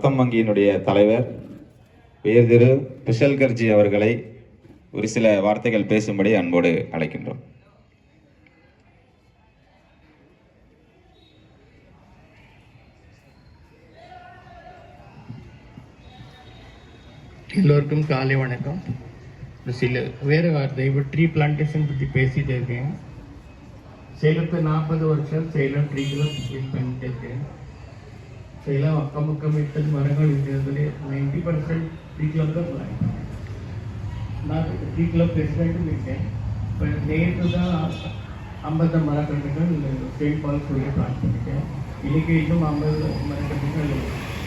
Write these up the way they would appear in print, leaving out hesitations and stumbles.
ரத்தம் வங்கியினுடைய தலைவர் உயர் திரு குஷல்கர்ஜி அவர்களை ஒரு சில வார்த்தைகள் பேசும்படி அன்போடு அழைக்கின்றோம். எல்லோருக்கும் காலை வணக்கம். சில வேறு வார்த்தை இப்போ ட்ரீ பிளான்டேஷன் பற்றி பேசிகிட்டு இருக்கேன். சேலத்தை 40 வருஷம் சேலம் ட்ரீகளை பண்ணிட்டு இருக்கேன். சேலம் அக்கம் பக்கம் 8 மரங்கள் இருக்கிறதுல 90% ட்ரீ கிளப் தான் போகிறேன். நான் ட்ரீ கிளப் பிரசிடென்ட்டும் இருக்கேன். இப்போ நேற்று தான் 50 மரக்கன்றுகள் செயின்ட் பால் ஸ்கூலில் பிளான் பண்ணிட்டேன். இன்றைக்கி இன்னும் 50 மரக்கன்றுகள்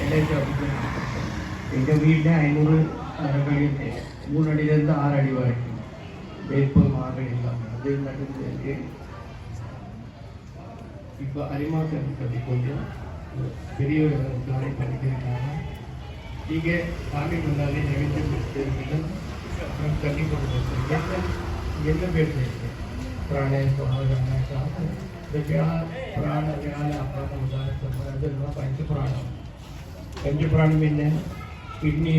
எல்ஐசி ஆஃபீஸில் எங்கள் வீட்டில் 500 மரங்கள் இருக்கு. 3 அடியிலேருந்து 6 அடி வரைக்கும் வேப்பல் மரங்கள் இல்லாமல் அது நடந்து. இப்போ அரிமாசம் பற்றி கொஞ்சம் பெரிய பிளானிங் பண்ணியிருக்காங்க. நீங்கள் சாமி முன்னாலே நைவேத்தியம் தெரிவிக்கும். அப்புறம் தண்ணி போட்டு என்ன பேசுகிறேன் प्राणे प्राण ज्ञान पंचप्राण में किडनी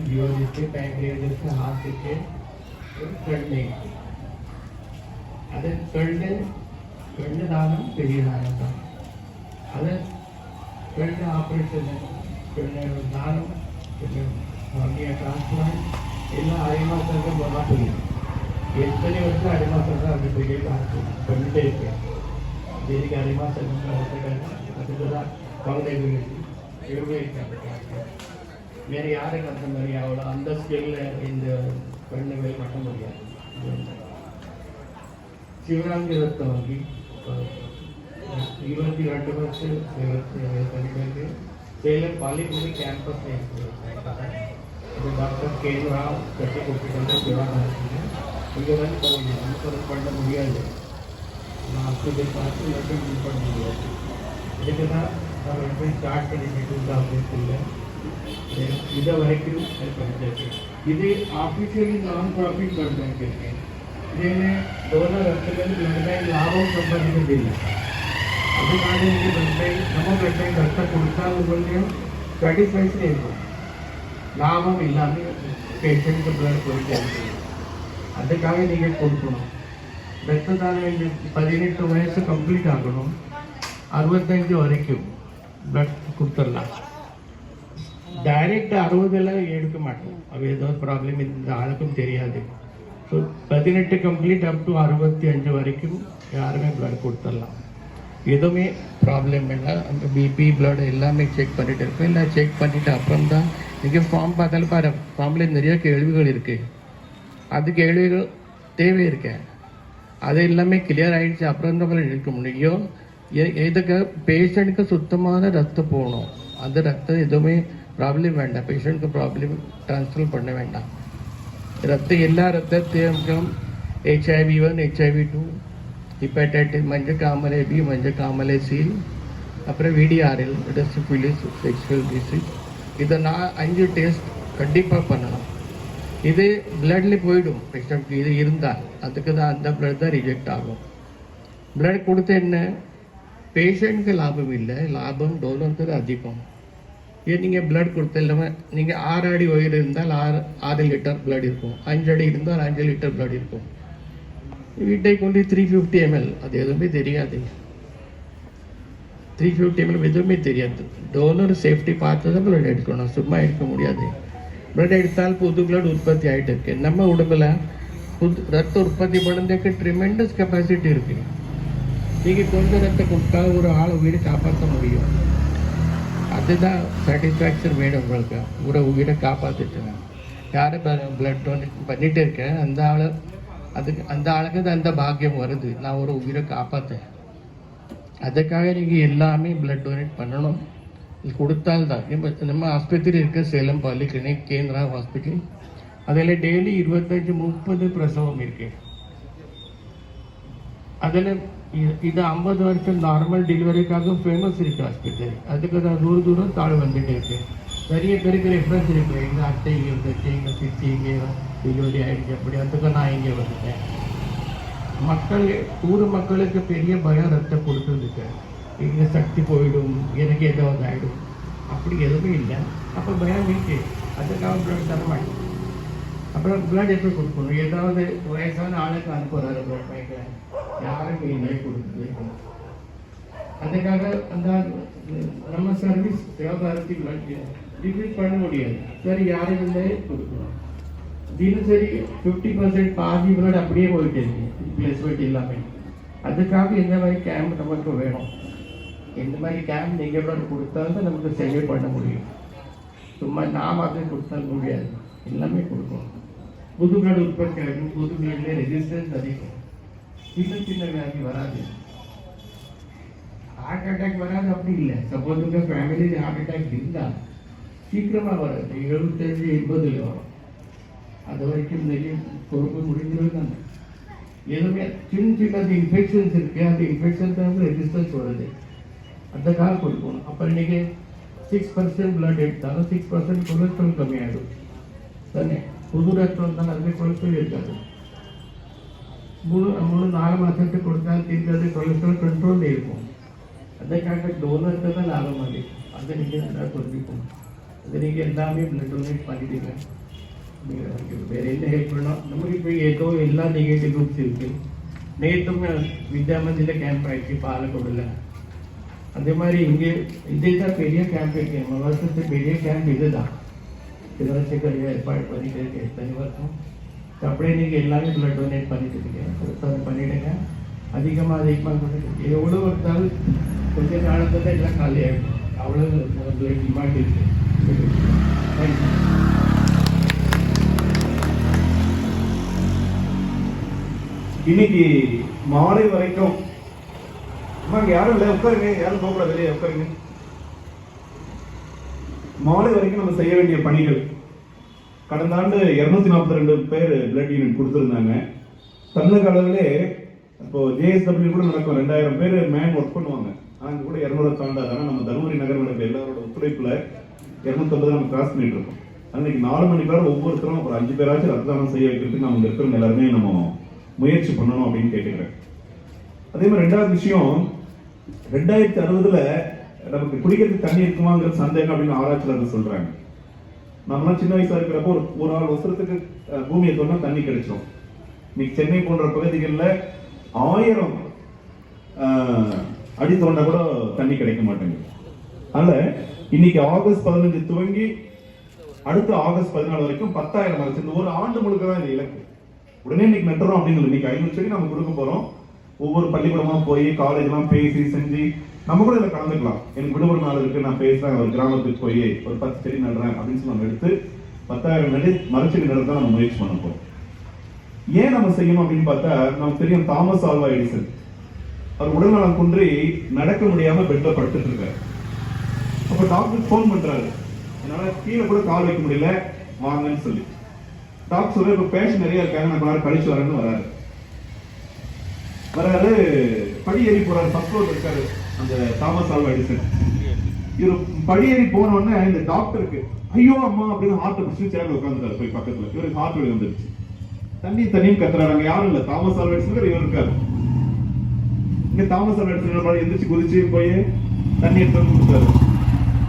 लिवर पैंक्रियास हार्ट कण्णे அது கண்ணு தானம் பெரிய தானம் தான். அது கண்ணு ஆப்ரேஷன் கண்ணு தானம் வங்கிய டிரான்ஸ்பிளான்ட் எல்லாம் அரைமாசங்க மாற்றிடும். எத்தனை வருஷம் அரைமாசம் தான் அப்படி பெரிய காசு பண்ணிட்டே இருக்கேன். இதுக்கு அரைமாசம் அதுக்கு தான் குழந்தைகள் எவ்வளோ இருக்காங்க. வேறு யாருக்கு அந்த மாதிரி அவ்வளோ அந்த ஸ்கில்ல இந்த கண்ணுகள் கட்ட முடியாது. சிவராங்கி ரத்த வங்கி 22 வருஷம் பண்ணிட்டு சேலம் பாலிபுரி கேம்பஸ் டாக்டர் கே ராவ் கட்டி கொடுத்துட்டு சிவராங்க இங்கே வந்து நமக்கு பண்ண முடியாது. நான் ஹாஸ்பிட்டல் பார்த்து ரெக்கமெண்ட் பண்ண முடியாது. இதுக்கு தான் நான் எப்படி ஸ்டார்ட் பண்ணிட்டு 2000 இதை வரைக்கும் பண்ணிட்டு. இது ஆஃபீஷியலி நான் ப்ராஃபிட் பண்ண இருக்கேன். ഇതിന് ഡോണർ രക്തത്തിൽ ബ്ലഡ് ബാങ്ക് ലാഭം സമ്പാദിക്കുന്നില്ല. അതുകാണ് എനിക്ക് ബ്ലഡ് ബാങ്ക് ബ്ലഡ് ബാങ്ക് രക്തം കൊടുത്താൽ ഉള്ളതിന് സാറ്റിസ്ഫാക്ഷൻ ആയിരിക്കും. ലാഭം ഇല്ലാതെ പേഷ്യൻറ്റ് ബ്ലഡ് കൊടുക്കാൻ அதுக்காக நீங்கள் கொடுக்கணும். ரத்ததானம் 18 வயசு கம்ப்ளீட் ஆகணும். 65 வரைக்கும் ப்ளட் கொடுத்துடலாம். டைரெக்ட் 60 எடுக்க மாட்டோம். அது ஏதோ ப்ராப்ளம் இந்த ஆளுக்கும் தெரியாது. ஸோ 18 கம்ப்ளீட் அப் டு 65 வரைக்கும் யாருமே ப்ளட் கொடுத்துடலாம். எதுவுமே ப்ராப்ளம் இல்லை. அந்த பிபி ப்ளட் எல்லாமே செக் பண்ணிட்டு இருக்கோம். இல்லை செக் பண்ணிவிட்டு அப்புறம் தான் நீங்கள் ஃபார்ம் பார்த்தாலும் பாரு, ஃபார்மில் நிறைய கேள்விகள் இருக்குது. அது கேள்விகள் தேவை இருக்கு. அது எல்லாமே கிளியர் ஆகிடுச்சு. அப்புறம் தான் எடுக்க முடியும். இதுக்கு பேஷண்ட்டுக்கு சுத்தமான ரத்தம் போகணும். அந்த ரத்தம் எதுவுமே ப்ராப்ளம் வேண்டாம். பேஷண்ட்டுக்கு ப்ராப்ளம் ட்ரான்ஸ்ஃபர் பண்ண வேண்டாம். ரத்தம் எல்லா ரத்தத்தையும் HIV1 HIV2 ஹெப்படைட்டிஸ் மஞ்சக்காமலை B மஞ்சக்காமலை C அப்புறம் VDRL சிஃபிலிஸ் செக்ஷுவல் டிசீஸ் இதை நான் 5 டெஸ்ட் கண்டிப்பாக பண்ணணும். இது பிளட்ல போயிடும் பேஷண்ட்க்கு. இது இருந்தால் அதுக்கு தான் அந்த பிளட் தான் ரிஜெக்ட் ஆகும். பிளட் கொடுத்த என்ன பேஷண்ட்க்கு லாபம் இல்லை, லாபம் டோனருக்கு அதிகம். ஏன் நீங்கள் பிளட் கொடுத்த இல்லாமல் நீங்கள் 6 அடி உயரம் இருந்தால் 6 லிட்டர் பிளட் இருக்கும். 5 அடி இருந்தால் 5 லிட்டர் பிளட் இருக்கும். வீட்டை கொண்டு 350 ml அது எதுவுமே தெரியாது. 350 ml எதுவுமே தெரியாது. டோனர் சேஃப்டி பார்த்து தான் பிளட் எடுக்கணும். சும்மா எடுக்க முடியாது. பிளட் எடுத்தால் புது பிளட் உற்பத்தி ஆகிட்டு இருக்கு. நம்ம உடம்புல ரத்த உற்பத்தி பண்ணுறதுக்கு ட்ரிமெண்டஸ் கெப்பாசிட்டி இருக்கு. நீங்கள் கொஞ்சம் ரத்தம் கொடுத்தா ஒரு ஆள் உயிரை காப்பாற்ற முடியும். அதுதான் சாட்டிஸ்ஃபேக்ஷன் வேணும் உங்களுக்கு. ஒரு உயிரை காப்பாற்றிட்டுங்க. யாரை பிளட் டொனேட் பண்ணிகிட்டு இருக்கேன் அந்த ஆள் அந்த ஆளுக்கு தான் அந்த பாக்கியம் வருது. நான் ஒரு உயிரை காப்பாற்றேன். அதுக்காக நீங்கள் எல்லாமே பிளட் டொனேட் பண்ணணும். கொடுத்தால் தான் நம்ம ஆஸ்பத்திரி இருக்க சேலம் பாலிகிளினிக் கேந்திரா ஹாஸ்பிட்டல் அதில் டெய்லி 25-30 பிரசவம் இருக்கு. அதில் இது 50 வருஷம் நார்மல் டெலிவரிக்காக ஃபேமஸ் இருக்கு ஆஸ்பத்திரி. அதுக்கு தான் தூரம் தாழ் வந்துட்டு இருக்கு. நிறைய பேருக்கு ரெஃபரன்ஸ் இருக்கு. எங்கள் அத்தை இங்கே வந்துச்சு, எங்கள் சித்தி இங்கே டெலிவரி ஆகிடுச்சு. அப்படி அதுக்கு நான் இங்கே வந்துட்டேன். ஊர் மக்களுக்கு பெரிய பயம் ரத்தம் கொடுத்துருக்கு. இங்கே சக்தி போயிடும், எனக்கு ஏதாவது ஆகிடும். அப்படி எதுவுமே இல்லை. அப்போ பயம் இருக்கு, அதுக்காக பிளட் தர மாட்டேன். அப்புறம் பிளட் எப்படி கொடுக்கணும்? ஏதாவது வயசான ஆளுக்கு அனுப்புகிறாரு பிளட் பேங்கில், யாருக்கும் இல்லை கொடுக்குது. அதுக்காக அந்த நம்ம சர்வீஸ் வியாபாரத்தி பிளட் டிஃபீட் பண்ண முடியாது. சரி, யாருக்குள்ளே கொடுக்கணும். தினசரி 50% பாதி பிளட் அப்படியே போயிட்டு இருக்கு, ரிப்ளேஸ்மெண்ட் இல்லாமல். அதுக்காக இந்த மாதிரி கேம்ப் நமக்கு வேணும். இந்த மாதிரி கேம்ப் நீங்கள் பிளட் கொடுத்தாலும் நமக்கு சேவை பண்ண முடியும். சும்மா நாம் அதை கொடுத்தால் முடியாது, எல்லாமே கொடுக்கணும். புது பிளட் உற்பத்தி ஆகும், புது பிளட்ல ரெசிஸ்டன்ஸ் அதிகம், சின்ன சின்ன வியாதி வராது. ஹார்ட் அட்டாக் வராது அப்படி இல்லை. சப்போஸ் உங்கள் ஃபேமிலியில் ஹார்ட் அட்டாக் இருந்தால் சீக்கிரமாக வராது, 75-80 வரும். அது வரைக்கும் நிறைய பொறுப்பு முடிஞ்சது தானே. எதுவுமே சின்ன சின்னது இன்ஃபெக்ஷன்ஸ் இருக்கு, அந்த இன்ஃபெக்ஷன் தான் ரெசிஸ்டன்ஸ் வருது, அதுக்காக கொடுக்கணும். அப்போ இன்னைக்கு 6% பிளட் எடுத்தாலும் 6% கொலஸ்ட்ரால் கம்மியாகிடும் தானே. புது ரத்தம் தான் அதுவே கொலஸ்ட்ரால் இருக்காது. 3-4 மாதத்துக்கு கொடுத்தால் தீர்க்காது, கொலஸ்ட்ரால் கண்ட்ரோல் இருக்கும். அதுக்காக டோனருக்கு தான் லாபம் ஆகுது. அதை நீங்கள் நல்லா தெரிஞ்சுக்கணும். அதை நீங்கள் எல்லாமே பிளட் டொனேட் பண்ணிடுங்க. வேறு என்ன ஹெல்ப் பண்ணோம்? நமக்கு இப்போ ஏதோ எல்லா நெகட்டிவ் குரூப்ஸ் இருக்கு. நேற்றும் வித்யாமந்தியில் கேம்ப் ஆயிடுச்சு பாலக்கோடில். அதே மாதிரி இங்கே இதே தான் பெரிய கேம்ப் இருக்கு. நம்ம வருஷத்துக்கு பெரிய கேம்ப் இது தான். இது வருஷத்துக்கு ஏற்பாடு பண்ணிட்டு இருக்கு எத்தனை வருஷம். அப்படியே நீங்கள் எல்லாமே பிளட் டொனேட் பண்ணிட்டு இருக்கீங்க, பண்ணிவிடுங்க. அதிகமாக பண்ணிட்டு எவ்வளோ கொடுத்தாலும் கொஞ்ச காலத்தில் தான் எல்லாம் காலி ஆகிடும். அவ்வளோ பிளட் டிமாண்ட் இருக்கு. தேங்க்யூ. இன்னைக்கு மாலை வரைக்கும் யாரும் இல்லை, உட்காருங்க, யாரும் போகக்கூடாது, வெளியே உட்காருங்க. மாலை வரைக்கும் நம்ம செய்ய வேண்டிய பணிகள். கடந்த ஆண்டு 242 பேர் பிளட் யூனிட் கொடுத்துருந்தாங்க. தமிழக அளவிலே இப்போ ஜேஎஸ்டபிள்யூ கூட நடக்கும், 2000 பேர் மேன் ஒர்க் பண்ணுவாங்க. அங்கே கூட 200 தாண்டாது. ஆனால் நம்ம தருமபுரி நகர் நடக்கிற எல்லாரோட ஒத்துழைப்புல 250 நம்ம கிராஸ் பண்ணிட்டு இருக்கோம். அன்னைக்கு 4 மணிக்கு ஒவ்வொருத்தரும் ஒரு 5 பேராச்சும் ரத்த தானம் செய்ய வைக்கிறதுக்கு நம்ம இருக்கிறவங்க எல்லாருமே நம்ம முயற்சி பண்ணணும் அப்படின்னு கேட்டுக்கிறேன். அதே மாதிரி 2வது விஷயம், 2060 நமக்கு குடிக்கிறதுக்கு தண்ணி இருக்குமாங்கிற சந்தேகம் அப்படின்னு ஆராய்ச்சியாளர்கள் சொல்றாங்க. நம்மளாம் சின்ன வயசா இருக்கிறப்போ ஒரு ஆள் வருஷத்துக்கு பூமியை தோண்டா தண்ணி கிடைச்சிடும். இன்னைக்கு சென்னை போன்ற பகுதிகளில் 1000 அடி தோண்டா கூட தண்ணி கிடைக்க மாட்டேங்குது. அதனால இன்னைக்கு ஆகஸ்ட் 15 துவங்கி அடுத்த ஆகஸ்ட் 14 வரைக்கும் 10,000 மரச்சு. இந்த ஒரு ஆண்டு முழுக்க தான் இந்த இலக்கு. உடனே இன்னைக்கு நட்டுறோம் அப்படின்னு இன்னைக்கு 500 செடி நம்ம கொடுக்க போறோம். ஒவ்வொரு பள்ளிக்கூடமா போய் காலேஜ்லாம் பேசி செஞ்சு நம்ம கூட இதில் கலந்துக்கலாம். எனக்கு விடுமுறை நாள் இருக்கு, நான் பேசுறேன், ஒரு கிராமத்துக்கு போய் ஒரு 10 செடி நடுறேன் அப்படின்னு சொல்லி நம்ம எடுத்து 10,000 நடி மரச்செடி நடுறதான் நம்ம முயற்சி பண்ண போறோம். ஏன் நம்ம செய்யணும் அப்படின்னு பார்த்தா, நமக்கு தெரியும் தாமஸ் ஆல்வா எடிசன் அவர் உடல்நலம் குன்றி நடக்க முடியாம பெட்ல படுத்துட்டு இருக்காரு. அப்ப டாக்டர் போன் பண்றாரு, என்னால கீழே கூட கால் வைக்க முடியல, வாங்கன்னு சொல்லி. டாக்டர் சொல்ற, இப்ப பேஷண்ட் நிறைய இருக்காங்க, நான் கொஞ்ச கழிச்சு வரேன்னு வராரு. படி ஏறி போறாரு. ஃபர்ஸ்ட் ஃப்ளோர் இருக்காரு அந்த தாமஸ் ஆல்வா எடிசன். இவர் படி ஏறி போன உடனே இந்த டாக்டருக்கு ஐயோ அம்மா அப்படின்னு ஹார்ட் பிடிச்சி சேர்ல உட்காந்துட்டாரு போய் பக்கத்துல. இவருக்கு ஹார்ட் வலி வந்துருச்சு. தண்ணியும் கத்துறாங்க. யாரும் இல்ல, தாமஸ் ஆல்வா எடிசன் இவர் இருக்காரு. இங்க தாமஸ் ஆல்வா எடிசன் எந்திரிச்சு குதிச்சு போய் தண்ணி எடுத்து கொடுத்தாரு.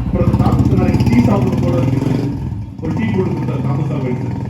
அப்புறம் டாக்டர் டீ சாப்பிட போட ஒரு டீ போட்டு கொடுத்தாரு தாமஸ் ஆல்வா எடிசன்.